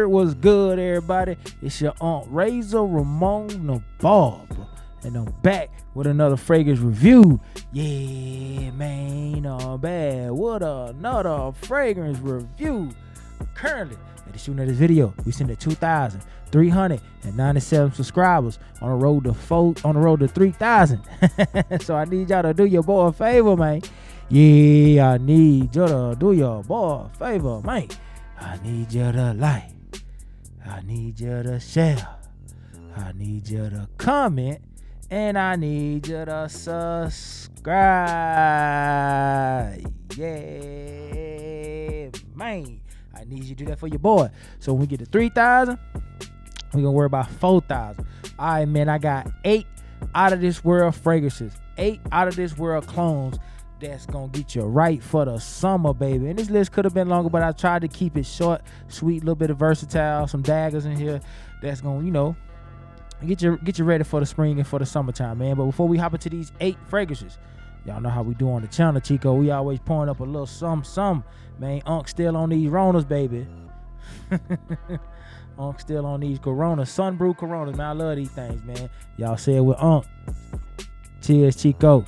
What's good, everybody? It's your Aunt Ramon the Barber, and I'm back with another fragrance review. Yeah, man, not bad. What another fragrance review. Currently, at the shooting of this video, we sitting at 2,397 subscribers on the road to 3,000. So I need y'all to do your boy a favor, man. Yeah, I need you to do your boy a favor, man. I need you to like. I need you to share. I need you to comment. And I need you to subscribe. Yeah, man. I need you to do that for your boy. So when we get to 3,000, we're going to worry about 4,000. All right, man. I got 8 out of this world fragrances. 8 out of this world clones. That's gonna get you right for the summer, baby. And this list could have been longer, but I tried to keep it short, sweet, a little bit of versatile, some daggers in here that's gonna, you know, get you ready for the spring and for the summertime, man. But before we hop into these 8 fragrances, y'all know how we do on the channel, Chico. We always pouring up a little some, man. Unc still on these Ronas, baby. Unc still on these Coronas, sunbrew Coronas, man. I love these things, man. Y'all say it with Unc. Cheers, Chico.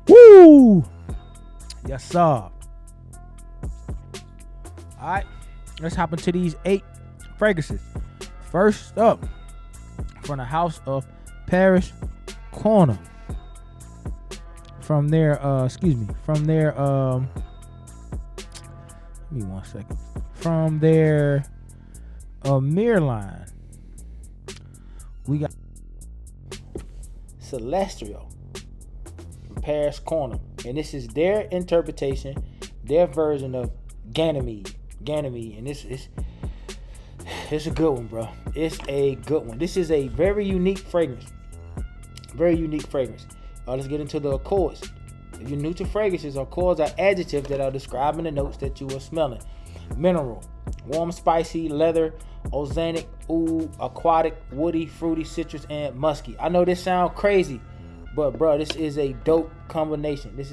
Woo! Yes, sir. All right, let's hop into these 8 fragrances. First up, from the house of Paris Corner. From their, give me 1 second. From their mirror line, we got Celestial. Paris Corner, and this is their interpretation, their version of Ganymede, and it's a good one, bro. It's a good one. This is a very unique fragrance. Let's get into the accords. If you're new to fragrances, accords are adjectives that are describing the notes that you are smelling. Mineral, warm, spicy, leather, ozonic, oud, aquatic, woody, fruity, citrus, and musky. I know this sounds crazy, but bro, this is a dope combination. Give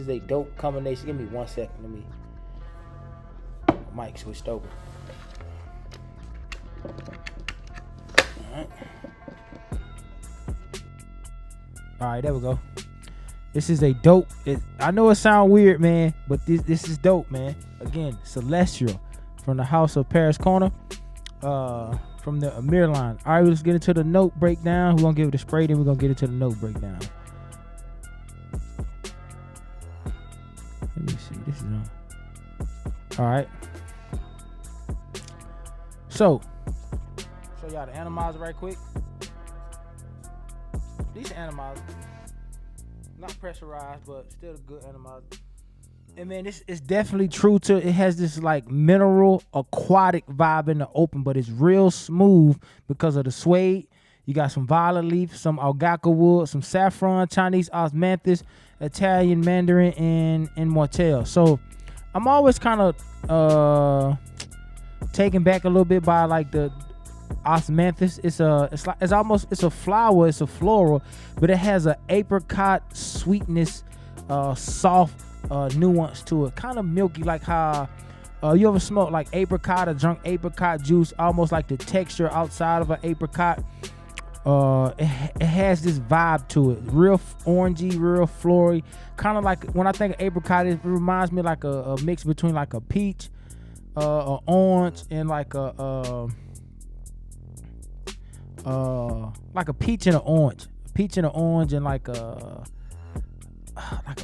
me 1 second. Mic switched over. All right, there we go. This is a dope. I know it sounds weird, man, but this is dope, man. Again, Celestial from the house of Paris Corner, from the mirror line. All right, let's get into the note breakdown. We're gonna give it a spray, then we're gonna get into the note breakdown. Let me see. This is on. All right. So, show y'all the atomizer right quick. Decent atomizer. Not pressurized, but still a good atomizer. And man, this is definitely true to, it has this like mineral aquatic vibe in the open, but it's real smooth because of the suede. You got some violet leaf, some algaca wood, some saffron, Chinese osmanthus, Italian mandarin, and mortel. So I'm always kind of taken back a little bit by like the osmanthus. It's a flower, it's a floral, but it has an apricot sweetness, soft nuance to it, kind of milky, like how you ever smoked like apricot or drunk apricot juice, almost like the texture outside of an apricot. It has this vibe to it, real orangey, real flory, kind of like when I think of apricot, it reminds me like a mix between like a peach, an orange, and like a peach and an orange, and like a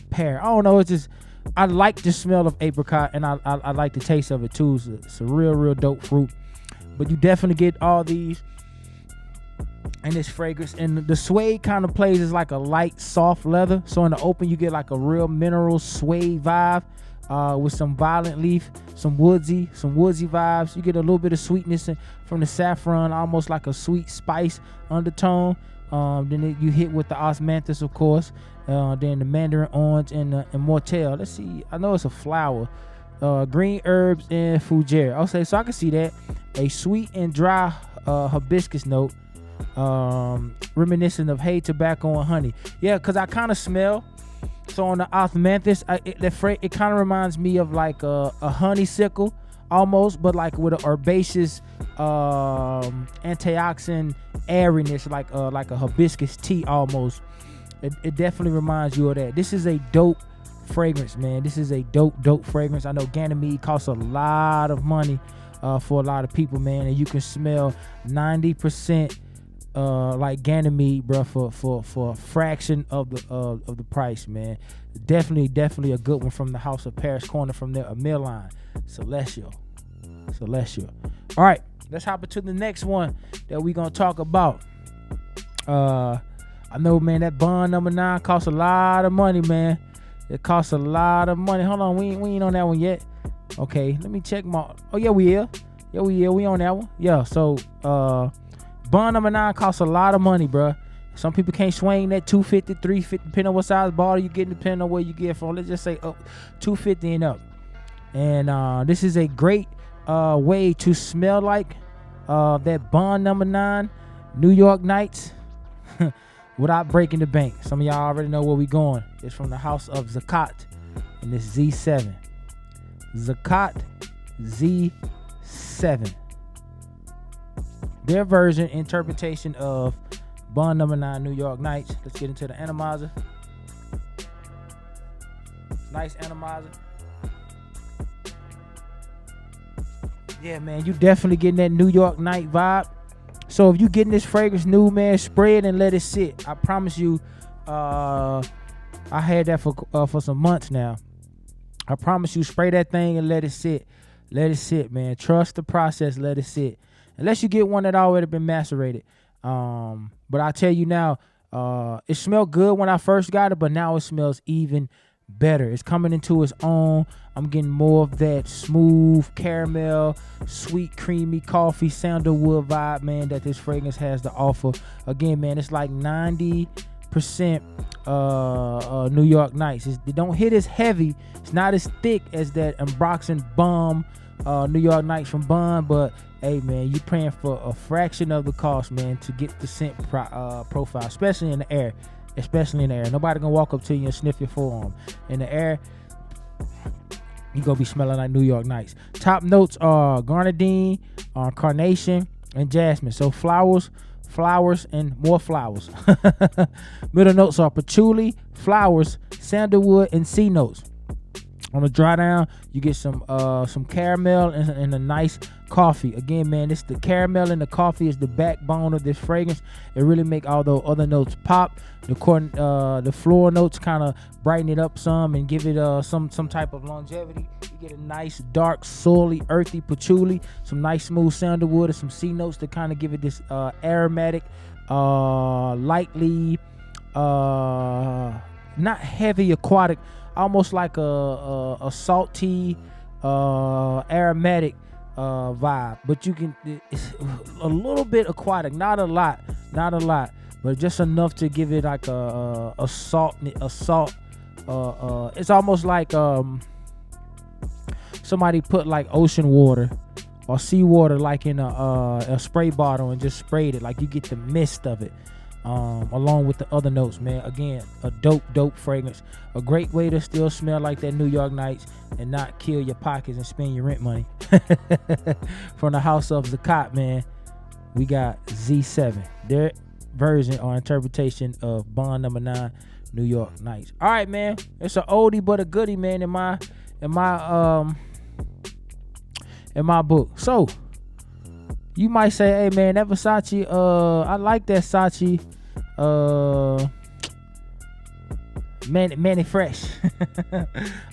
pear. I don't know. It's just, I like the smell of apricot, and I like the taste of it too. It's a real dope fruit. But you definitely get all these in this fragrance, and the suede kind of plays as like a light soft leather. So in the open you get like a real mineral suede vibe, with some violet leaf, some woodsy vibes. You get a little bit of sweetness from the saffron, almost like a sweet spice undertone. Then you hit with the osmanthus, of course, then the mandarin orange and mortel. Let's see, I know it's a flower, green herbs and fougere. Okay, so I can see that a sweet and dry hibiscus note, reminiscent of hay, tobacco, and honey. Yeah, because I kind of smell. So on the osmanthus, it kind of reminds me of like a honeysuckle almost, but like with an herbaceous antioxidant airiness, like a hibiscus tea almost. It definitely reminds you of that. This is a dope fragrance, man. This is a dope fragrance. I know Ganymede costs a lot of money for a lot of people, man, and you can smell 90% like Ganymede, bro, for a fraction of the price, man. Definitely a good one from the House of Paris Corner from there, a mill line. Celestial. All right, let's hop into the next one that we gonna talk about. I know, man, that Bond number 9 costs a lot of money, man. It costs a lot of money. Hold on, we ain't on that one yet. Okay, let me check my. Oh yeah, we are. We on that one. Yeah. So Bond number 9 costs a lot of money, bro. Some people can't swing that 250, 350, depending on what size bottle you get, depending on where you get from. Let's just say up 250 and up. And this is a great way to smell like that Bond number 9 New York Nights without breaking the bank. Some of y'all already know where we going. It's from the house of Zakat and this Z7. Zakat Z7. Their version, interpretation of Bond number 9 New York Nights. Let's get into the atomizer. Nice atomizer. Yeah, man, you definitely getting that New York night vibe. So if you getting this fragrance new, man, spray it and let it sit. I promise you, I had that for some months now. I promise you, spray that thing and let it sit. Let it sit, man. Trust the process. Let it sit. Unless you get one that already been macerated. But I tell you now, it smelled good when I first got it, but now it smells even better. It's coming into its own. I'm getting more of that smooth caramel, sweet, creamy coffee, sandalwood vibe, man, that this fragrance has to offer. Again, man, it's like 90% New York Nights. It don't hit as heavy. It's not as thick as that unboxing bomb New York Nights from Bond, but hey, man, you praying for a fraction of the cost, man, to get the scent profile, especially in the air. Nobody gonna walk up to you and sniff your forearm. In the air, you gonna be smelling like New York Nights. Top notes are grenadine, carnation, and jasmine. So flowers, and more flowers. Middle notes are patchouli, flowers, sandalwood, and C notes. On the dry down, you get some caramel and a nice coffee. Again, man, this the caramel and the coffee is the backbone of this fragrance. It really make all the other notes pop. The floral notes kind of brighten it up some and give it some type of longevity. You get a nice dark, soily, earthy patchouli, some nice smooth sandalwood, and some C notes to kind of give it this aromatic, lightly, not heavy aquatic, almost like a salty, aromatic vibe. But you can, it's a little bit aquatic, not a lot, but just enough to give it like a salt. It's almost like somebody put like ocean water or seawater like in a spray bottle and just sprayed it. Like you get the mist of it. Along with the other notes, man. Again, a dope fragrance. A great way to still smell like that New York Nights and not kill your pockets and spend your rent money. From the house of Zakat, man, we got Z7. Their version or interpretation of Bond number 9 New York Nights. All right, man. It's an oldie but a goodie, man, in my book. So you might say, hey, man, that Versace, I like that Versace, Manny Fresh.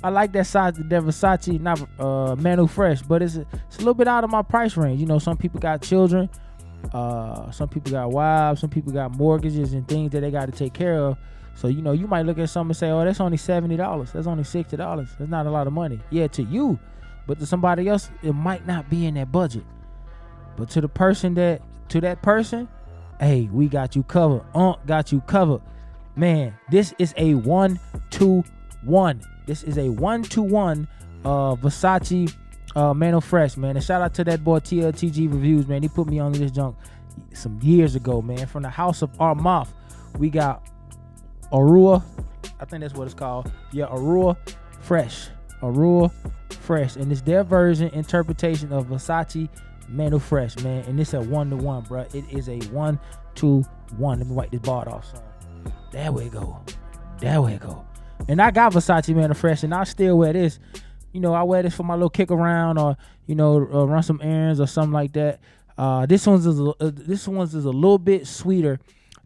I like that Versace, not Manu Fresh, but it's a little bit out of my price range. You know, some people got children, some people got wives, some people got mortgages and things that they got to take care of. So, you know, you might look at something and say, oh, that's only $70. That's only $60. That's not a lot of money. Yeah, to you, but to somebody else, it might not be in that budget. But to that person, hey, we got you covered. Got you covered. Man, this is a 1-to-1. This is a 1-to-1 Versace Manu Fresh, man. And shout out to that boy TLTG Reviews, man. He put me on this junk some years ago, man. From the house of Armaf, we got Arua, I think that's what it's called. Yeah, Arua Fresh. Arua Fresh. And it's their version interpretation of Versace Manu Fresh, man. And it's a 1-to-1, bro. It is a 1-to-1. Let me wipe this bar off, son. There we go. There we go. And I got Versace Manu Fresh, and I still wear this. You know, I wear this for my little kick around, or you know, run some errands or something like that. This one's is a little bit sweeter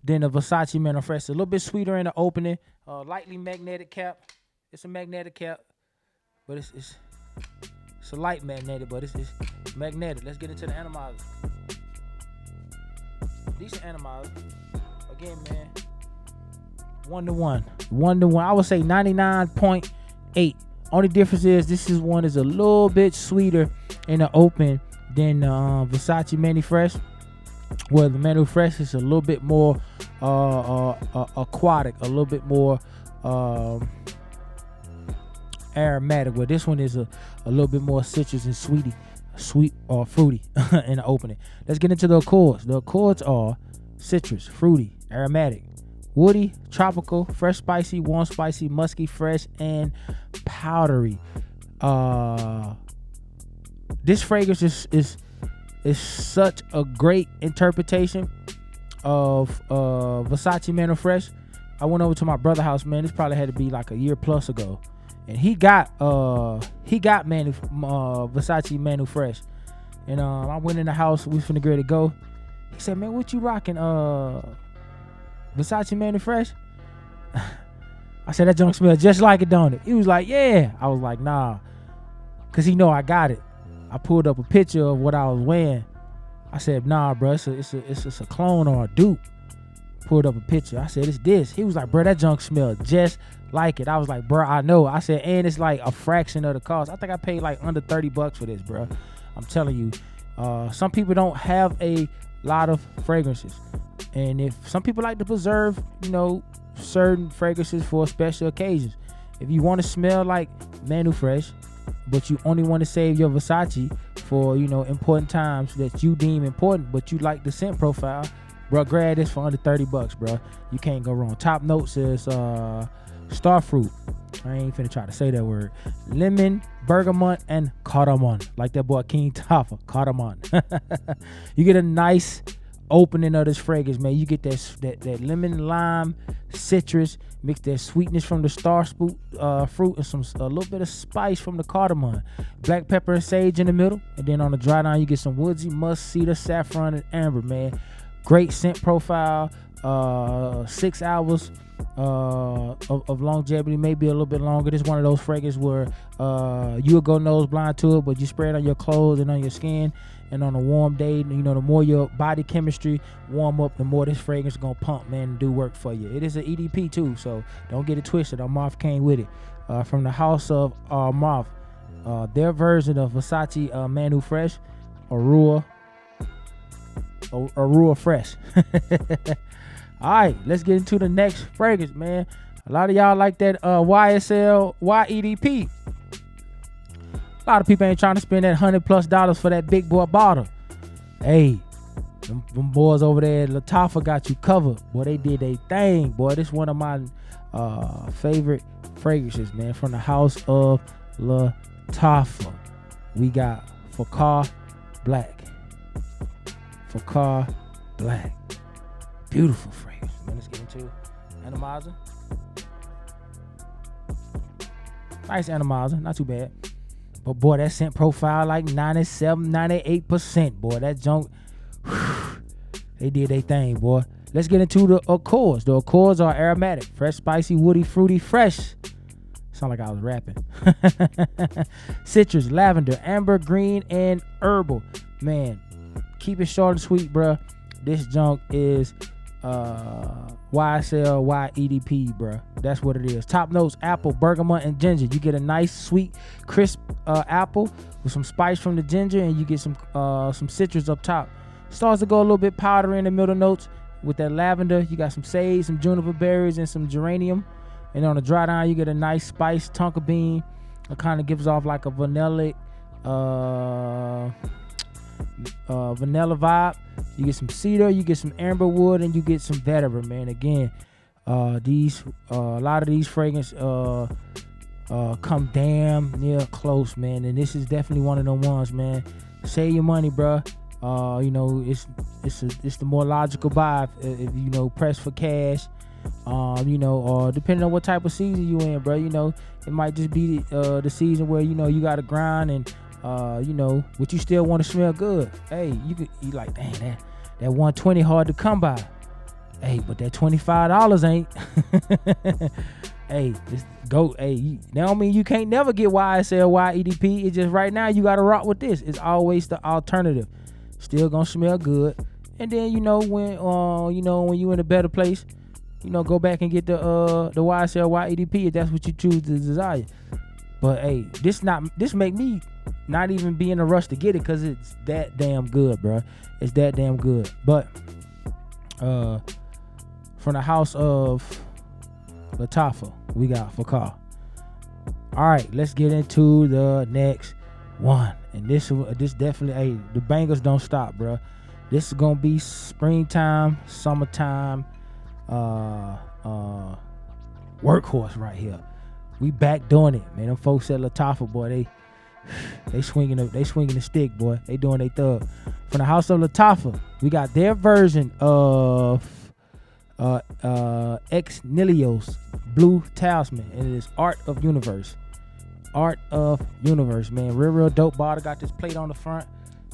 than the Versace Manu Fresh. A little bit sweeter in the opening. Lightly magnetic cap. It's a magnetic cap, but it's a light magnetic, but it's magnetic. Let's get into the atomizers. Decent atomizer. Again, man. 1-to-1. 1-to-1. I would say 99.8. Only difference is this one is a little bit sweeter in the open than Versace Manu Fresh. Where the Manu Fresh is a little bit more aquatic, a little bit more aromatic. Where this one is a little bit more citrus and sweet or fruity in the opening. Let's get into the accords. The accords are citrus, fruity, aromatic, woody, tropical, fresh, spicy, warm, spicy, musky, fresh, and powdery. This fragrance is such a great interpretation of Versace Manu Fresh. I went over to my brother's house, man. This probably had to be like a year plus ago, and he got Versace Manu Fresh. And I went in the house. We was finna get ready to go. He said, "Man, what you rocking? Versace Manu Fresh?" I said, "That junk smells just like it, don't it?" He was like, "Yeah." I was like, "Nah," cause he know I got it. I pulled up a picture of what I was wearing. I said, "Nah, bro, it's a clone or a dupe." Pulled up a picture. I said, "It's this." He was like, "Bro, that junk smells just like it." I was like, "Bro, I know." I said, "And it's like a fraction of the cost." I think I paid like under $30 for this, bro. I'm telling you, some people don't have a lot of fragrances, and if some people like to preserve, you know, certain fragrances for special occasions. If you want to smell like Manu Fresh, but you only want to save your Versace for, you know, important times that you deem important, but you like the scent profile, bro, grab this for under $30, bro. You can't go wrong. Top notes is starfruit. I ain't finna try to say that word. Lemon, bergamot, and cardamom. Like that boy King Taffa, cardamom. You get a nice opening of this fragrance, man. You get that lemon, lime, citrus, mix that sweetness from the fruit and a little bit of spice from the cardamom. Black pepper and sage in the middle, and then on the dry down you get some woodsy, musk, cedar, saffron, and amber, man. Great scent profile. 6 hours of longevity, maybe a little bit longer. This is one of those fragrances where you'll go nose blind to it, but you spray it on your clothes and on your skin. And on a warm day, you know, the more your body chemistry warm up, the more this fragrance is gonna pump, man, and do work for you. It is an EDP too, so don't get it twisted. Armaf came with it. From the house of Armaf, their version of Versace Manu Fresh, Arua Fresh. All right, let's get into the next fragrance, man. A lot of y'all like that YSL YEDP. A lot of people ain't trying to spend that $100+ for that big boy bottle. Hey, them boys over there at Lattafa got you covered. Boy, they did their thing, boy. This is one of my favorite fragrances, man. From the house of Lattafa, we got Fakhar Black. Fakhar Black. Beautiful fragrance, man. Let's get into atomizer. Nice atomizer, not too bad. But boy, that scent profile like 97, 98%, boy. That junk, they did their thing, boy. Let's get into the accords. The accords are aromatic, fresh, spicy, woody, fruity, fresh. Sound like I was rapping. Citrus, lavender, amber, green, and herbal. Man, keep it short and sweet, bruh. This junk is YSL YEDP, bruh. That's what it is. Top notes: apple, bergamot, and ginger. You get a nice, sweet, crisp apple with some spice from the ginger, and you get some citrus up top. Starts to go a little bit powdery in the middle notes with that lavender. You got some sage, some juniper berries, and some geranium. And on the dry down, you get a nice spice, tonka bean. It kind of gives off like a vanilla, vanilla vibe. You get some cedar, you get some amber wood, and you get some vetiver, man. Again, a lot of these fragrances come damn near close, man. And this is definitely one of them ones, man. Save your money, bruh. It's the more logical buy if you press for cash. Or depending on what type of season you in, bro. It might just be the season where you got to grind and but you still want to smell good. Hey, you like, dang, that 120 hard to come by. Hey, but that $25 ain't. Hey, that don't mean you can't never get YSL, YEDP. It's just right now you gotta rock with this. It's always the alternative. Still gonna smell good. And then when you in a better place, go back and get the YSL, YEDP if that's what you choose to desire. But hey, this make me not even be in a rush to get it because it's that damn good, bro. It's that damn good. But from the house of Lattafa, we got Fakhar. All right, let's get into the next one. And this definitely, hey, the bangers don't stop, bro. This is gonna be springtime, summertime, workhorse right here. We back doing it, man. Them folks at Lattafa, boy, they swinging the stick, boy. They doing their thug. From the house of Lattafa, we got their version of Ex Nihilio's Blue Talisman, and it is Art of Universe. Art of Universe, man. Real dope bottle. Got this plate on the front.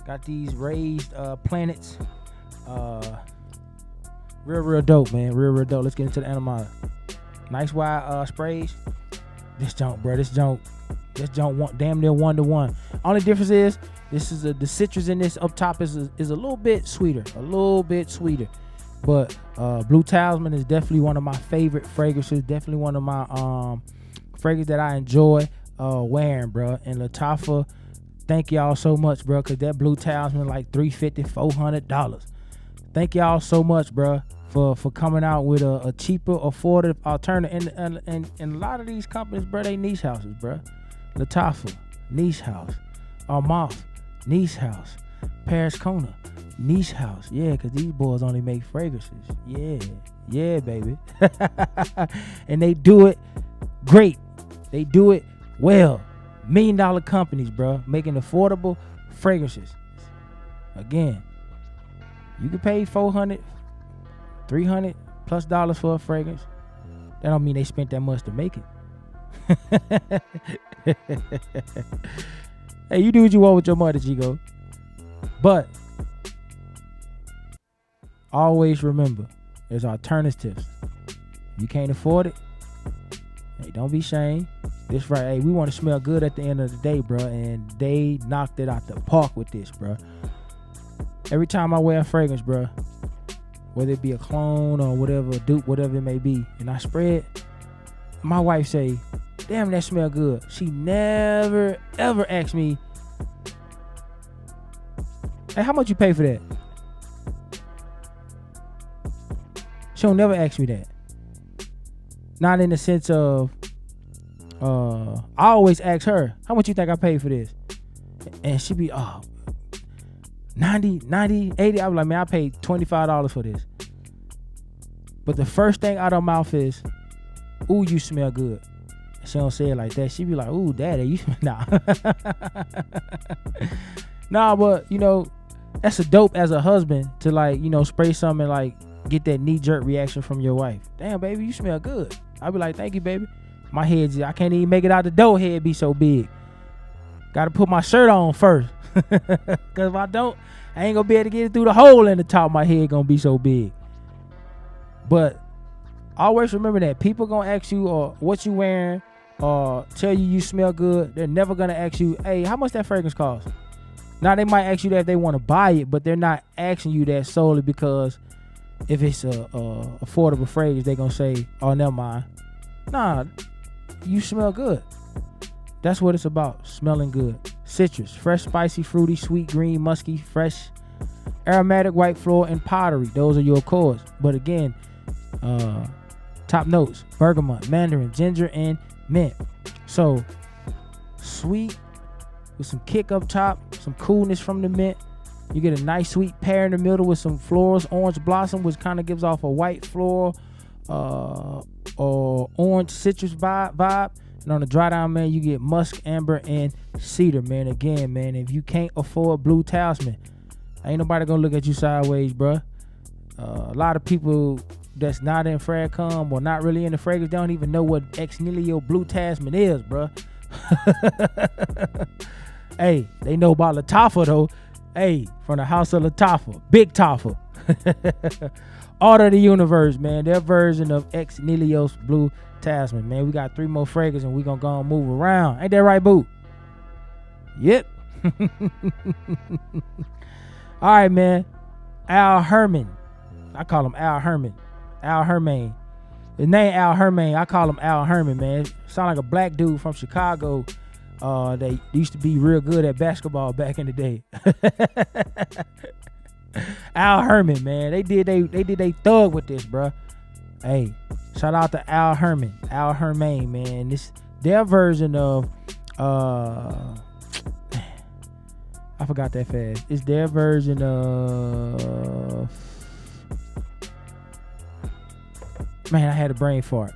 Got these raised planets. Real dope, man. Real dope. Let's get into the animal. Nice wide sprays. This junk want damn near 1-to-1. Only difference is this is the citrus in this up top is a little bit sweeter. But Blue Talisman is definitely one of my favorite fragrances. Definitely one of my fragrances that I enjoy wearing, bro. And Lattafa, thank y'all so much, bro, because that Blue Talisman like $350, $400. Thank y'all so much, bro, for coming out with a cheaper, affordable alternative. And a lot of these companies, bro, they niche houses, bro. Lattafa, niche house. Armaf, niche house. Paris Kona, niche house. Yeah, because these boys only make fragrances. Yeah, baby. And they do it great. They do it well. $1 million companies, bro, making affordable fragrances. Again, you can pay $400, $300 plus for a fragrance. That don't mean they spent that much to make it. Hey, you do what you want with your money, Chico. But always remember, there's alternatives. If you can't afford it, hey, don't be ashamed. This right, hey, we want to smell good at the end of the day, bro. And they knocked it out the park with this, bro. Every time I wear a fragrance, bro, whether it be a clone or whatever, a dupe, whatever it may be, and I spray it, my wife say, damn, that smell good. She never, ever asked me, hey, how much you pay for that? She'll never ask me that. Not in the sense of, I always ask her, how much you think I paid for this? And she be, 90, 80. I was like, man, I paid $25 for this. But the first thing out of her mouth is, ooh, you smell good. She don't say it like that. She be like, ooh, daddy, you nah. Nah, but that's a dope as a husband to like, spray something and like get that knee-jerk reaction from your wife. Damn, baby, you smell good. I be like, thank you, baby. My head, I can't even make it out the door. Head be so big. Got to put my shirt on first. Because if I don't, I ain't going to be able to get it through the hole in the top of my head. Going to be so big. But always remember that. People going to ask you what you wearing or tell you smell good. They're never going to ask you, hey, how much that fragrance cost? Now, they might ask you that if they want to buy it, but they're not asking you that solely because if it's a affordable fragrance, they're going to say, oh, never mind. Nah, you smell good. That's what it's about, smelling good. Citrus, fresh, spicy, fruity, sweet, green, musky, fresh, aromatic, white floral, and pottery. Those are your chords. But again, top notes, bergamot, mandarin, ginger, and mint. So, sweet with some kick up top, some coolness from the mint, You get a nice sweet pear in the middle with some florals, orange blossom, which kind of gives off a white floral or orange citrus vibe. And on the dry down, man, you get musk, amber, and cedar, man. Again, man, if you can't afford blue talisman, ain't nobody gonna look at you sideways, bruh. A lot of people that's not in fragcom or not really in the fragrance don't even know what ex nihilo blue talisman is, bruh. Hey, they know about Lattafa though. Hey, from the house of Lattafa, Big Taffa. Order of the Universe, man. Their version of ex nihilio's blue talisman, man. We got 3 more fragrances and we gonna go and move around. Ain't that right, boo? Yep. All right, man. Haramain. I call him Haramain. Haramain. His name Haramain. I call him Haramain, man. Sound like a black dude from Chicago. They used to be real good at basketball back in the day. Haramain, man. They did they thug with this, bruh. Hey, shout out to Haramain, man. This their version of I forgot that fast. It's their version of, man, I had a brain fart.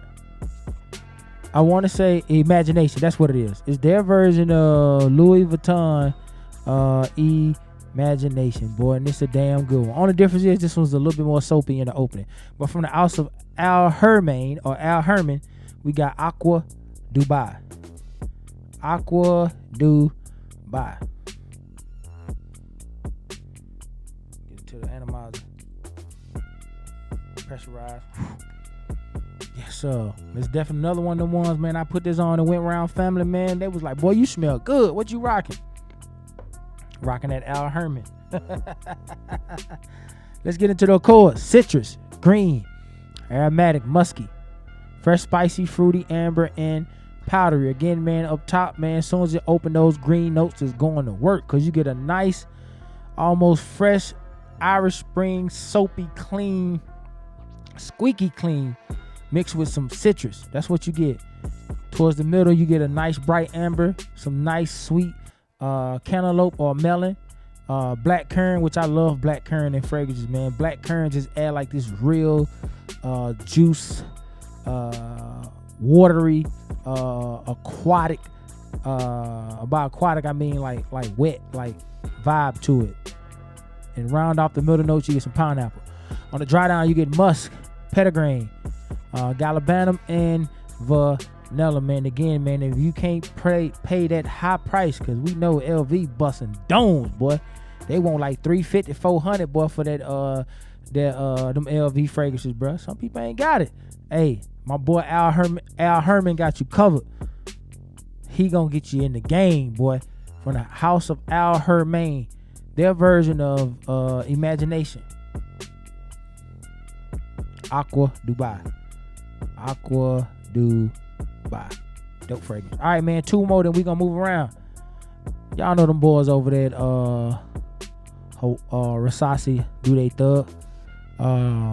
I want to say Imagination. That's what it is. It's their version of Louis Vuitton Imagination, boy, and it's a damn good one. Only difference is this one's a little bit more soapy in the opening. But from the house of Haramain, we got Aqua Dubi. Aqua Dubi. Get to the atomizer. Pressurize. Yes, sir. It's definitely another one of the ones, man. I put this on and went around family, man. They was like, boy, you smell good. What you rocking? Rocking that Haramain. Let's get into the accords. Citrus, green, aromatic, musky, fresh, spicy, fruity, amber, and powdery. Again, man, up top, man, as soon as you open those green notes, it's going to work because you get a nice, almost fresh Irish Spring, soapy, clean, squeaky clean, mixed with some citrus. That's what you get. Towards the middle, you get a nice bright amber, some nice sweet cantaloupe or melon, black currant, which I love black currant in fragrances, man. Black currant just add like this real juice, watery, aquatic. By aquatic, I mean like wet, like vibe to it. And round off the middle notes, you get some pineapple. On the dry down, you get musk, petitgrain, gallivanum, and vanilla, man. Again, man, if you can't pay that high price, because we know LV busting domes, boy. They want like $350, $400, boy, for that them LV fragrances, bro. Some people ain't got it. Hey, my boy Haramain got you covered. He gonna get you in the game, boy. From the house of Haramain, their version of Imagination. Aqua Dubi. Aqua Dubi. Dope fragrance. All right, man. 2 more, then we gonna move around. Y'all know them boys over there at Rasasi do they thug.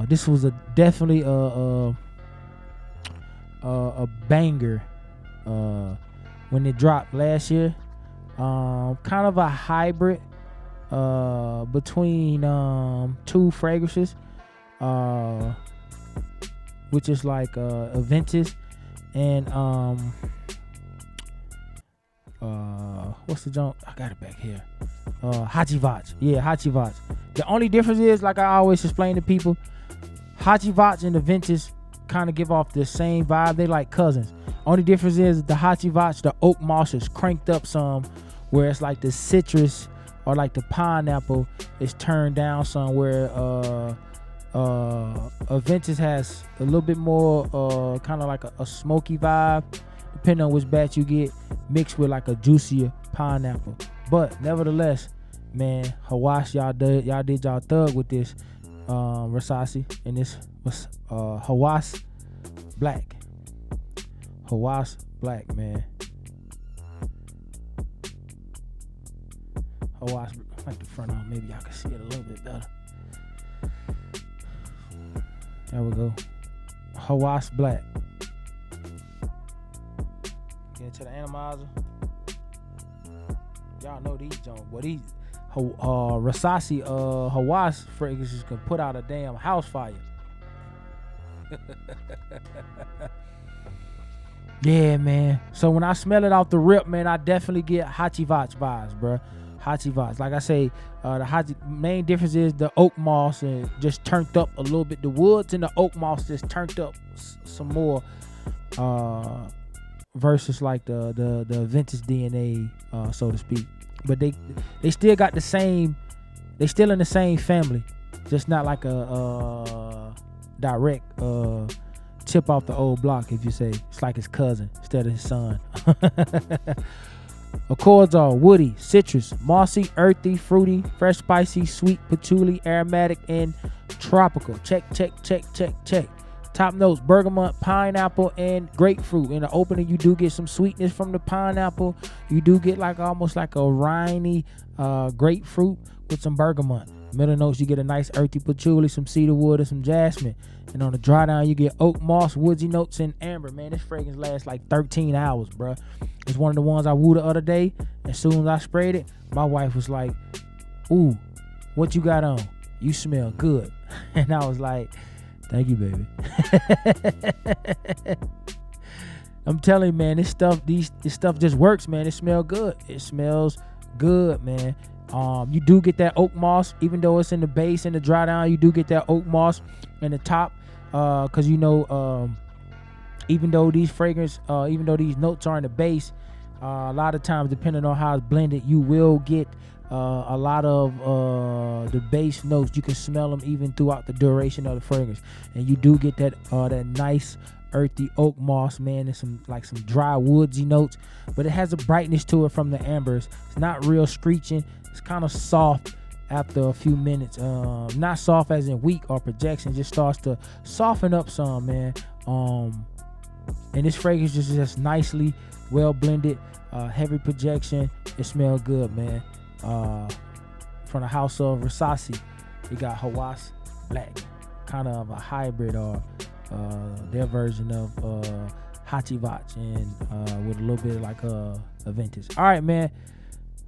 This was definitely a banger when it dropped last year. Kind of a hybrid between 2 fragrances, which is like Aventis and what's the junk? I got it back here. Hachivat. Yeah, Hachivat. The only difference is, like I always explain to people, Hachivat and Aventis kind of give off the same vibe. They like cousins. Only difference is the Hachivat, the oak moss is cranked up some, where it's like the citrus or like the pineapple is turned down somewhere. Aventis has a little bit more kind of like a smoky vibe, depending on which batch you get, mixed with like a juicier pineapple. But nevertheless, man, Hawas, y'all did y'all thug with this Rasasi, and this was Hawas Black. Hawas Black, man. Hawas, like the front on, maybe y'all can see it a little bit better. There we go. Hawas Black. Get into the atomizer. Y'all know these Jones, boy. These Rasasi Hawas fragrances can put out a damn house fire. Yeah, man. So when I smell it off the rip, man, I definitely get Hachi Vach vibes, bro. Hachi Vach. Like I say, the Hachi main difference is the oak moss and just turned up a little bit. The woods and the oak moss just turned up some more, versus like the vintage DNA, so to speak. But they still got the same. They still in the same family, just not like a direct chip off the old block, if you say. It's like his cousin instead of his son. Accords are woody, citrus, mossy, earthy, fruity, fresh, spicy, sweet, patchouli, aromatic, and tropical. Check. Top notes: bergamot, pineapple, and grapefruit. In the opening, you do get some sweetness from the pineapple. You do get like almost like a winey grapefruit with some bergamot. Middle notes, you get a nice earthy patchouli, some cedar wood, and some jasmine. And on the dry down, you get oak moss, woodsy notes, and amber. Man, this fragrance lasts like 13 hours, bruh. It's one of the ones I woo the other day. As soon as I sprayed it, my wife was like, "Ooh, what you got on? You smell good." And I was like, "Thank you, baby." I'm telling you, man, this stuff just works, man. It smells good. It smells good, man. You do get that oak moss, even though it's in the base and the dry down. You do get that oak moss in the top, because even though these notes are in the base, a lot of times, depending on how it's blended, you will get a lot of the base notes. You can smell them even throughout the duration of the fragrance, and you do get that nice earthy oak moss, man, and some dry woodsy notes, but it has a brightness to it from the ambers. It's not real screeching. It's kind of soft after a few minutes. Not soft as in weak or projection, just starts to soften up some, man. And this fragrance is just nicely well blended, heavy projection. It smells good, man. From the house of Rasasi, we got Hawas Black, kind of a hybrid or their version of Hachi Vach, and with a little bit like a vintage. All right, man.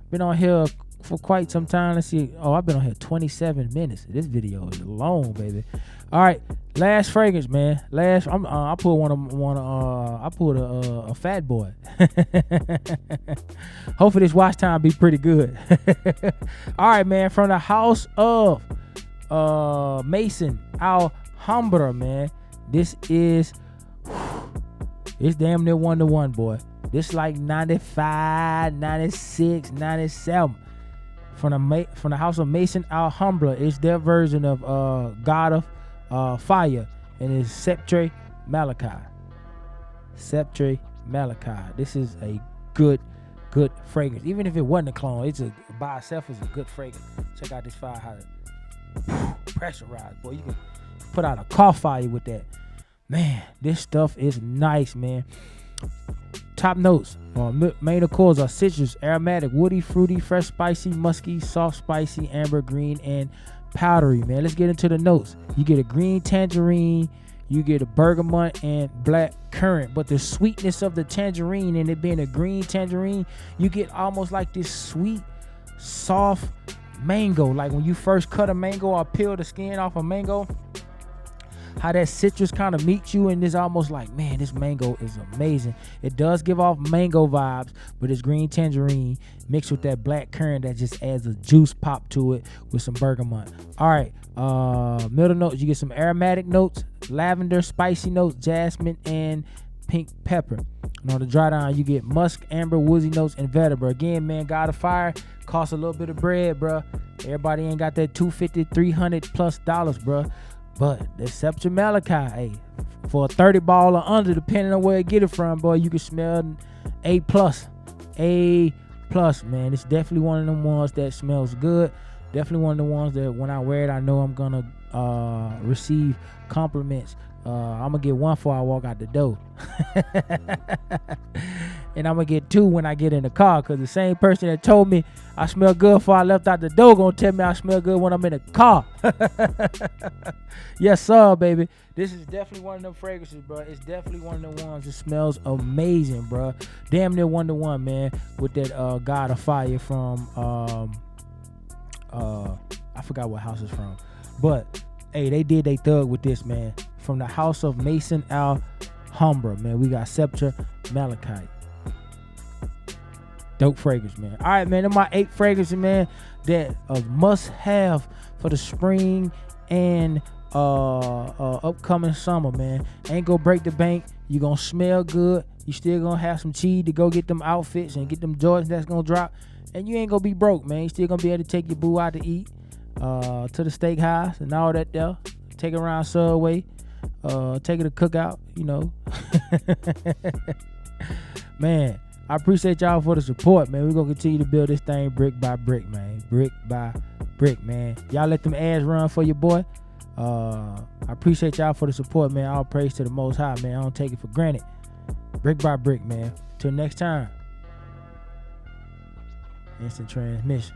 Been on here for quite some time. Let's see. Oh, I've been on here 27 minutes. This video is long, baby. All right, last fragrance, man. I pulled I pulled a Fat Boy. Hopefully this watch time be pretty good. All right, man. From the house of Mason Alhambra, man. This is, it's damn near 1-to-1, boy. This like 95, 96, 97. From the house of Mason Alhambra, it's their version of God of Fire, and it's Sceptre Malachite. Sceptre Malachite. This is a good fragrance. Even if it wasn't a clone, it's by itself is a good fragrance. Check out this fire, how it pressurized, boy. You can put out a car fire with that. Man, this stuff is nice, man. Top notes, main accords are citrus, aromatic, woody, fruity, fresh, spicy, musky, soft, spicy, amber, green, and powdery, man. Let's get into the notes. You get a green tangerine, you get a bergamot and black currant, but the sweetness of the tangerine and it being a green tangerine, you get almost like this sweet, soft mango. Like when you first cut a mango or peel the skin off a mango, how that citrus kind of meets you, and it's almost like, man, this mango is amazing. It does give off mango vibes, but it's green tangerine mixed with that black currant that just adds a juice pop to it with some bergamot. All right, middle notes, you get some aromatic notes, lavender, spicy notes, jasmine, and pink pepper. And on the dry down, you get musk, amber, woodsy notes, and vetiver. Again, man, God of Fire costs a little bit of bread, bruh. Everybody ain't got that $250, $300 plus, bruh. But the Sceptre Malachite, hey, for a 30 ball or under, depending on where you get it from, boy, you can smell A+. A+, man. It's definitely one of them ones that smells good. Definitely one of the ones that when I wear it, I know I'm going to receive compliments. I'm going to get one before I walk out the door. And I'm going to get two when I get in the car, because the same person that told me I smell good before I left out the door going to tell me I smell good when I'm in the car. Yes, sir, baby. This is definitely one of them fragrances, bro. It's definitely one of the ones that smells amazing, bro. Damn near 1-to-1, man, with that God of Fire from I forgot what house it's from, but hey, they did they thug with this, man. From the house of Mason Alhambra, man. We got Sceptre, Malachite. Dope fragrance, man. All right, man. Them my 8 fragrances, man, that must have for the spring and upcoming summer, man. Ain't gonna break the bank. You gonna smell good. You still gonna have some cheese to go get them outfits and get them Jordans that's gonna drop. And you ain't gonna be broke, man. You still gonna be able to take your boo out to eat, to the steakhouse and all that there. Take it around Subway. Take it to cookout, you know. Man, I appreciate y'all for the support, man. We're gonna continue to build this thing brick by brick, man. Brick by brick, man. Y'all let them ads run for your boy. I appreciate y'all for the support, man. All praise to the Most High, man. I don't take it for granted. Brick by brick, man. Till next time. Instant transmission.